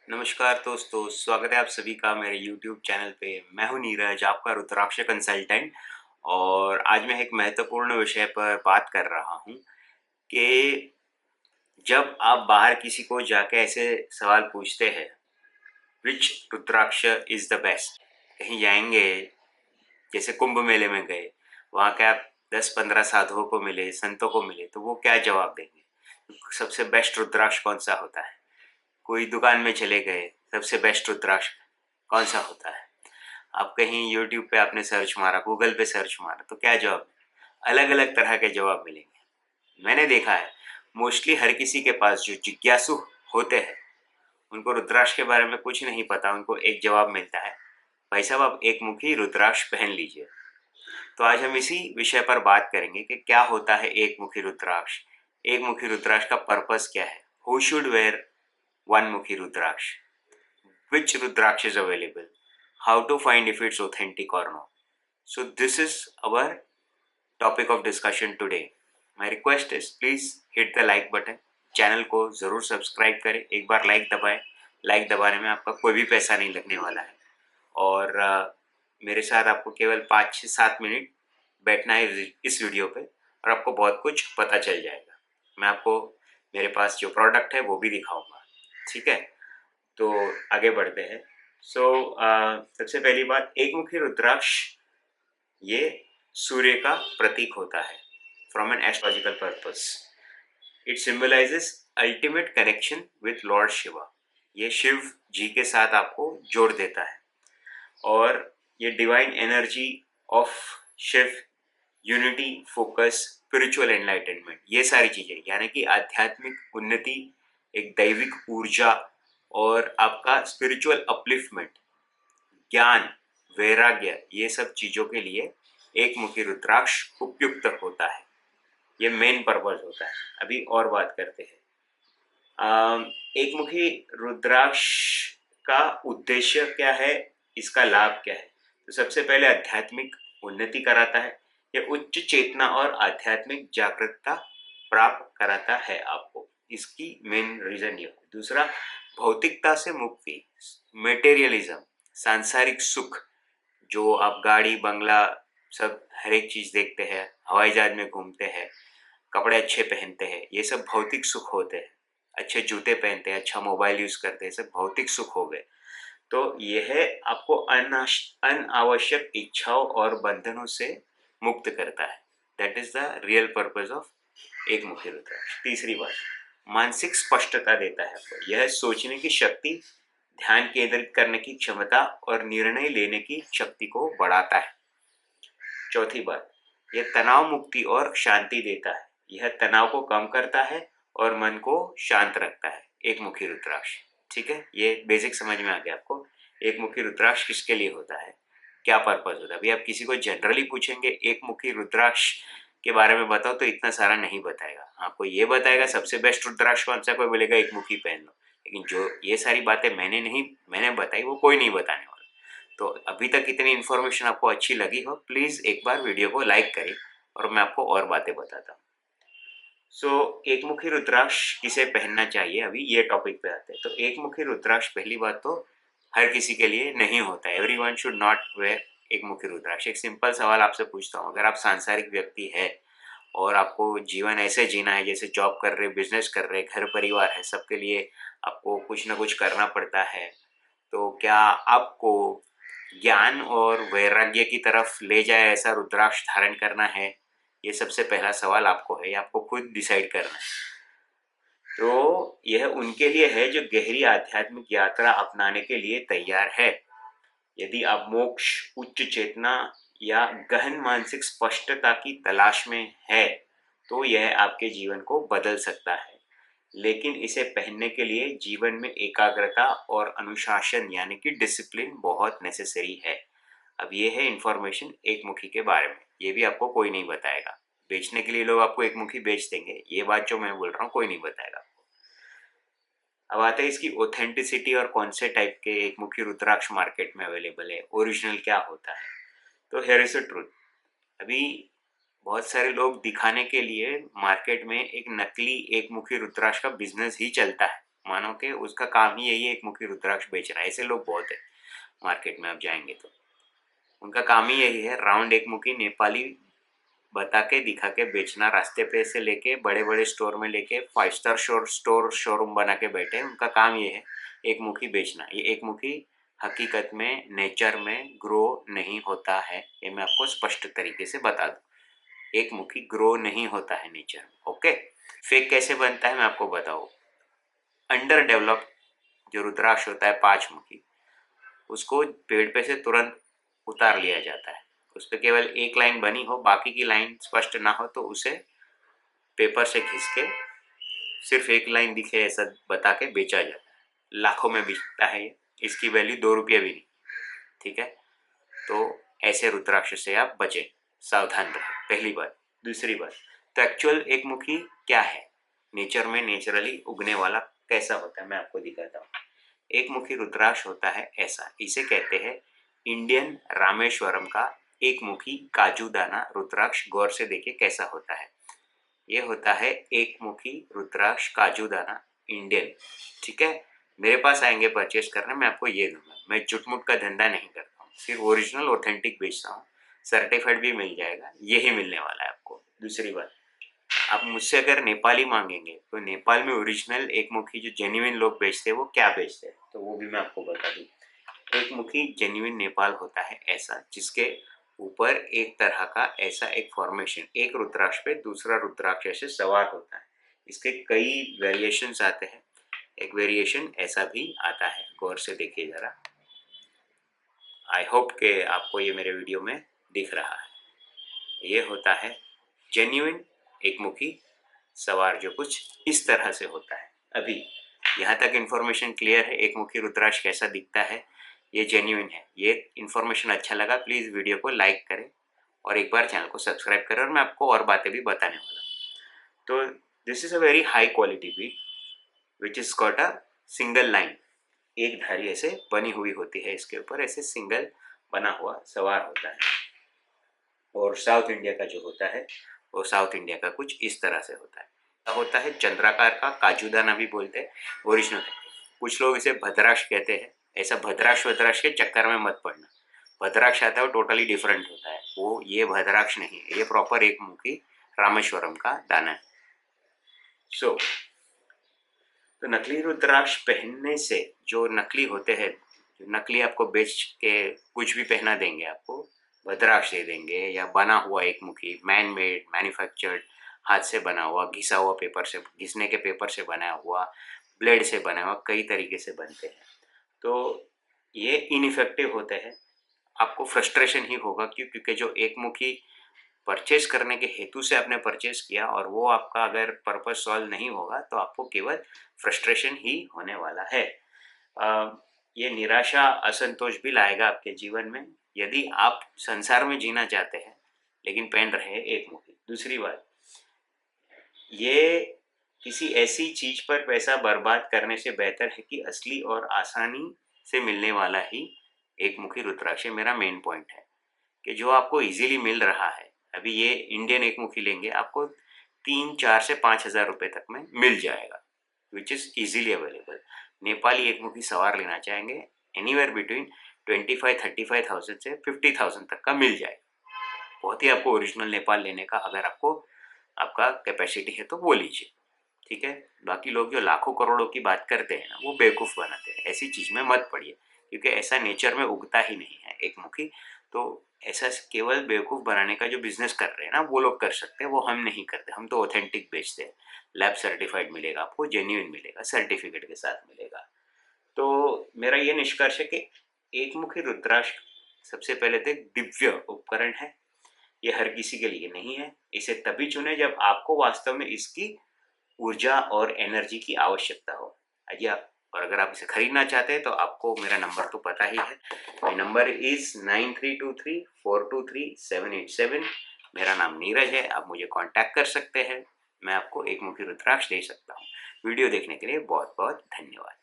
नमस्कार दोस्तों, स्वागत है आप सभी का मेरे यूट्यूब चैनल पे। मैं हूं नीरज, आपका रुद्राक्ष कंसल्टेंट। और आज मैं एक महत्वपूर्ण विषय पर बात कर रहा हूं कि जब आप बाहर किसी को जाके ऐसे सवाल पूछते हैं, विच रुद्राक्ष इज द बेस्ट। कहीं जाएंगे, जैसे कुंभ मेले में गए, वहाँ के आप 10-15 साधुओं को मिले, संतों को मिले, तो वो क्या जवाब देंगे? सबसे बेस्ट रुद्राक्ष कौन सा होता है? कोई दुकान में चले गए, सबसे बेस्ट रुद्राक्ष कौन सा होता है? आप कहीं यूट्यूब पे आपने सर्च मारा, गूगल पे सर्च मारा, तो क्या जवाब? अलग अलग तरह के जवाब मिलेंगे। मैंने देखा है, मोस्टली हर किसी के पास जो जिज्ञासु होते हैं, उनको रुद्राक्ष के बारे में कुछ नहीं पता। उनको एक जवाब मिलता है, भाई साहब आप एक मुखी रुद्राक्ष पहन लीजिए। तो आज हम इसी विषय पर बात करेंगे कि क्या होता है एक मुखी रुद्राक्ष, एक मुखी रुद्राक्ष का पर्पस क्या है, हु शुड वेयर वन मुखी रुद्राक्ष, which Rudraksh is available, how to find if it's authentic or not. So this is our topic of discussion today. My request is please hit the like button. Channel को ज़रूर subscribe करें, एक बार like दबाएं। Like दबाने में आपका कोई भी पैसा नहीं लगने वाला है। और मेरे साथ आपको केवल 5 से 7 मिनट बैठना है इस वीडियो पे, और आपको बहुत कुछ पता चल जाएगा। मैं आपको मेरे पास जो प्रोडक्ट है वो भी दिखाऊंगा, ठीक है? तो आगे बढ़ते हैं। सो सबसे पहली बात, एक मुखी रुद्राक्ष ये सूर्य का प्रतीक होता है from an astrological purpose. It symbolises ultimate connection with lord Shiva. ये शिव जी के साथ आपको जोड़ देता है। और ये divine energy of Shiv, unity, focus, spiritual enlightenment, ये सारी चीज़ें, यानी कि आध्यात्मिक उन्नति, एक दैविक ऊर्जा और आपका स्पिरिचुअल अपलिफ्टमेंट, ज्ञान, वैराग्य, ये सब चीज़ों के लिए एक मुखी रुद्राक्ष उपयुक्त होता है। ये मेन पर्पज होता है। अभी और बात करते हैं। एक मुखी रुद्राक्ष का उद्देश्य क्या है, इसका लाभ क्या है? तो सबसे पहले आध्यात्मिक उन्नति कराता है। ये उच्च चेतना और आध्यात्मिक जागरूकता प्राप्त कराता है आपको। इसकी मेन रीजन ये है। दूसरा, भौतिकता से मुक्ति, मेटेरियलिज्म, सांसारिक सुख, जो आप गाड़ी बंगला सब हर एक चीज देखते हैं, हवाई जहाज में घूमते हैं, कपड़े अच्छे पहनते हैं, ये सब भौतिक सुख होते हैं। अच्छे जूते पहनते हैं, अच्छा मोबाइल यूज करते हैं, सब भौतिक सुख हो गए। तो यह आपको अनावश्यक इच्छाओं और बंधनों से मुक्त करता है। That is the real purpose of एक मुखी रुद्राक्ष। तीसरी बात, मानसिक स्पष्टता देता है आपको। यह सोचने की शक्ति, ध्यान केंद्रित करने की क्षमता और निर्णय लेने की शक्ति को बढ़ाता है। चौथी बात, यह तनाव मुक्ति और शांति देता है। यह तनाव को कम करता है और मन को शांत रखता है, एक मुखी रुद्राक्ष। ठीक है, ये बेसिक समझ में आ गया आपको। एक मुखी रुद्राक्ष किसके लिए होता है, क्या पर्पज होता है। अभी आप किसी को जनरली पूछेंगे एक मुखी रुद्राक्ष के बारे में बताओ, तो इतना सारा नहीं बताएगा। आपको ये बताएगा सबसे बेस्ट रुद्राक्ष कौन सा, कोई बोलेगा एक मुखी पहन लो। लेकिन जो ये सारी बातें मैंने बताई, वो कोई नहीं बताने वाला। तो अभी तक इतनी इन्फॉर्मेशन आपको अच्छी लगी हो, प्लीज़ एक बार वीडियो को लाइक करें और मैं आपको और बातें बताता हूँ। एक मुखी रुद्राक्ष किसे पहनना चाहिए, अभी ये टॉपिक पे आते हैं। तो एक मुखी रुद्राक्ष पहली बात तो हर किसी के लिए नहीं होता है। एवरीवन शुड नॉट वेयर एक मुखी रुद्राक्ष। एक सिंपल सवाल आपसे पूछता हूँ, अगर आप सांसारिक व्यक्ति है और आपको जीवन ऐसे जीना है जैसे जॉब कर रहे, बिजनेस कर रहे, घर परिवार है, सबके लिए आपको कुछ ना कुछ करना पड़ता है, तो क्या आपको ज्ञान और वैराग्य की तरफ ले जाए ऐसा रुद्राक्ष धारण करना है? ये सबसे पहला सवाल आपको है, ये आपको खुद डिसाइड करना है। तो यह उनके लिए है जो गहरी आध्यात्मिक यात्रा अपनाने के लिए तैयार है। यदि आप मोक्ष, उच्च चेतना या गहन मानसिक स्पष्टता की तलाश में है, तो यह आपके जीवन को बदल सकता है। लेकिन इसे पहनने के लिए जीवन में एकाग्रता और अनुशासन यानी कि डिसिप्लिन बहुत नेसेसरी है। अब ये है इन्फॉर्मेशन एक मुखी के बारे में। ये भी आपको कोई नहीं बताएगा। बेचने के लिए लोग आपको एक मुखी बेच देंगे, ये बात जो मैं बोल रहा हूँ कोई नहीं बताएगा आपको। अब आते हैं इसकी ऑथेंटिसिटी और कौन से टाइप के एक मुखी रुद्राक्ष मार्केट में अवेलेबल है, ओरिजिनल क्या होता है। तो हियर इज द ट्रूथ। अभी बहुत सारे लोग दिखाने के लिए मार्केट में एक नकली एक मुखी रुद्राक्ष का बिजनेस ही चलता है। मानो कि उसका काम ही यही है एक मुखी रुद्राक्ष बेच रहा है। ऐसे लोग बहुत है मार्केट में, आप जाएंगे तो उनका काम ही यही है, राउंड एक मुखी नेपाली बता के दिखा के बेचना। रास्ते पे से लेके बड़े बड़े स्टोर में लेके 5 स्टार शोरूम बना के बैठे हैं। उनका काम ये है एक मुखी बेचना। ये एक मुखी हकीकत में नेचर में ग्रो नहीं होता है, ये मैं आपको स्पष्ट तरीके से बता दूं। एक मुखी ग्रो नहीं होता है नेचर में। ओके, फेक कैसे बनता है मैं आपको बताऊं। अंडर डेवलप्ड जो रुद्राक्ष होता है 5 मुखी, उसको पेड़ पे से तुरंत उतार लिया जाता है। उस पर केवल एक लाइन बनी हो, बाकी की लाइन स्पष्ट ना हो, तो उसे पेपर से घिस के सिर्फ एक लाइन दिखे ऐसा बता के बेचा जाता है। लाखों में बिकता है ये, इसकी वैल्यू 2 रुपये भी नहीं। ठीक है, तो ऐसे रुद्राक्ष से आप बचें, सावधान रहें, पहली बात। दूसरी बात, तो एक्चुअल एक मुखी क्या है, नेचर में नेचुरली उगने वाला कैसा होता है मैं आपको दिखाता हूँ। एक मुखी रुद्राक्ष होता है ऐसा, इसे कहते हैं इंडियन रामेश्वरम का एक मुखी काजूदाना रुद्राक्ष। गौर से देखिए कैसा होता है। ये होता है एक मुखी रुद्राक्ष काजूदाना इंडियन। ठीक है, मेरे पास आएंगे परचेस करने, मैं आपको ये दूंगा। मैं झुटमुट का धंधा नहीं करता हूँ, सिर्फ ओरिजिनल ऑथेंटिक बेचता हूँ। सर्टिफाइड भी मिल जाएगा, यही मिलने वाला है आपको। दूसरी बात, आप मुझसे अगर नेपाली मांगेंगे तो नेपाल में ओरिजिनल एक मुखी जो जेन्युइन लोग बेचते हैं वो क्या बेचते हैं, तो वो भी मैं आपको बता दूँ। एक मुखी जेन्युइन नेपाल होता है ऐसा, जिसके ऊपर एक तरह का ऐसा एक फॉर्मेशन, एक रुद्राक्ष पे दूसरा रुद्राक्ष ऐसे सवार होता है। इसके कई वेरिएशंस आते हैं, एक वेरिएशन ऐसा भी आता है। गौर से देखिए जरा। आई होप कि आपको ये मेरे वीडियो में दिख रहा है। ये होता है जेन्युइन एक मुखी सवार, जो कुछ इस तरह से होता है। अभी यहाँ तक इन्फॉर्मेशन क्लियर है, एक मुखी रुद्राक्ष कैसा दिखता है, ये जेन्युइन है। ये इन्फॉर्मेशन अच्छा लगा, प्लीज़ वीडियो को लाइक करें और एक बार चैनल को सब्सक्राइब करें, और मैं आपको और बातें भी बताने वाला हूँ। तो this is a very high quality Beed which is got a single line, एक धारी ऐसे बनी हुई होती है, इसके ऊपर ऐसे सिंगल बना हुआ सवार होता है। और साउथ इंडिया का जो होता है वो साउथ इंडिया का कुछ इस तरह से होता है चंद्राकार का काजूदाना भी बोलते हैं, ओरिजिनल है। कुछ लोग इसे भद्राक्ष कहते हैं। ऐसा भद्राक्ष वद्राक्ष के चक्कर में मत पड़ना। भद्राक्ष आता है वो टोटली डिफरेंट होता है, वो ये भद्राक्ष नहीं है, ये प्रॉपर एक मुखी रामेश्वरम का दाना है। सो तो नकली रुद्राक्ष पहनने से जो नकली होते हैं, जो नकली आपको बेच के कुछ भी पहना देंगे, आपको भद्राक्ष दे देंगे या बना हुआ एक मुखी मैन मेड मैन्युफैक्चर्ड, हाथ से बना हुआ, घिसा हुआ पेपर से, घिसने के पेपर से बना हुआ, ब्लेड से बना हुआ, कई तरीके से बनते हैं। तो ये इनइफेक्टिव होते हैं। आपको फ्रस्ट्रेशन ही होगा, क्योंकि जो एक मुखी परचेज करने के हेतु से आपने परचेज किया और वो आपका अगर पर्पज सॉल्व नहीं होगा तो आपको केवल फ्रस्ट्रेशन ही होने वाला है। ये निराशा असंतोष भी लाएगा आपके जीवन में, यदि आप संसार में जीना चाहते हैं लेकिन पहन रहे हैं एक मुखी। दूसरी बात, ये किसी ऐसी चीज पर पैसा बर्बाद करने से बेहतर है कि असली और आसानी से मिलने वाला ही एक मुखी रुद्राक्ष। मेरा मेन पॉइंट है कि जो आपको इजीली मिल रहा है, अभी ये इंडियन एक मुखी लेंगे आपको 3, 4 से 5 हज़ार रुपये तक में मिल जाएगा, which is easily available. Nepali एक मुखी सवार लेना चाहेंगे, एनीवेयर बिटवीन 25-35,000 से 50,000 तक का मिल जाएगा। बहुत ही आपको ओरिजिनल नेपाल लेने का अगर आपको आपका कैपेसिटी है तो वो लीजिए। ठीक है, बाकी लोग जो लाखों करोड़ों की बात करते हैं ना, वो बेवकूफ़ बनाते हैं। ऐसी चीज़ में मत पड़िए, क्योंकि ऐसा नेचर में उगता ही नहीं है एक मुखी। तो ऐसा केवल बेवकूफ़ बनाने का जो बिजनेस कर रहे हैं ना, वो लोग कर सकते हैं, वो हम नहीं करते। हम तो ऑथेंटिक बेचते हैं, लैब सर्टिफाइड मिलेगा आपको, जेन्युइन मिलेगा, सर्टिफिकेट के साथ मिलेगा। तो मेरा ये निष्कर्ष है कि एक मुखी रुद्राक्ष सबसे पहले तो एक दिव्य उपकरण है, ये हर किसी के लिए नहीं है। इसे तभी चुने जब आपको वास्तव में इसकी ऊर्जा और एनर्जी की आवश्यकता हो। या और अगर आप इसे खरीदना चाहते हैं तो आपको मेरा नंबर तो पता ही है। My number is 9323423787। मेरा नाम नीरज है, आप मुझे कांटेक्ट कर सकते हैं। मैं आपको एक मुखी रुद्राक्ष दे सकता हूँ। वीडियो देखने के लिए बहुत बहुत धन्यवाद।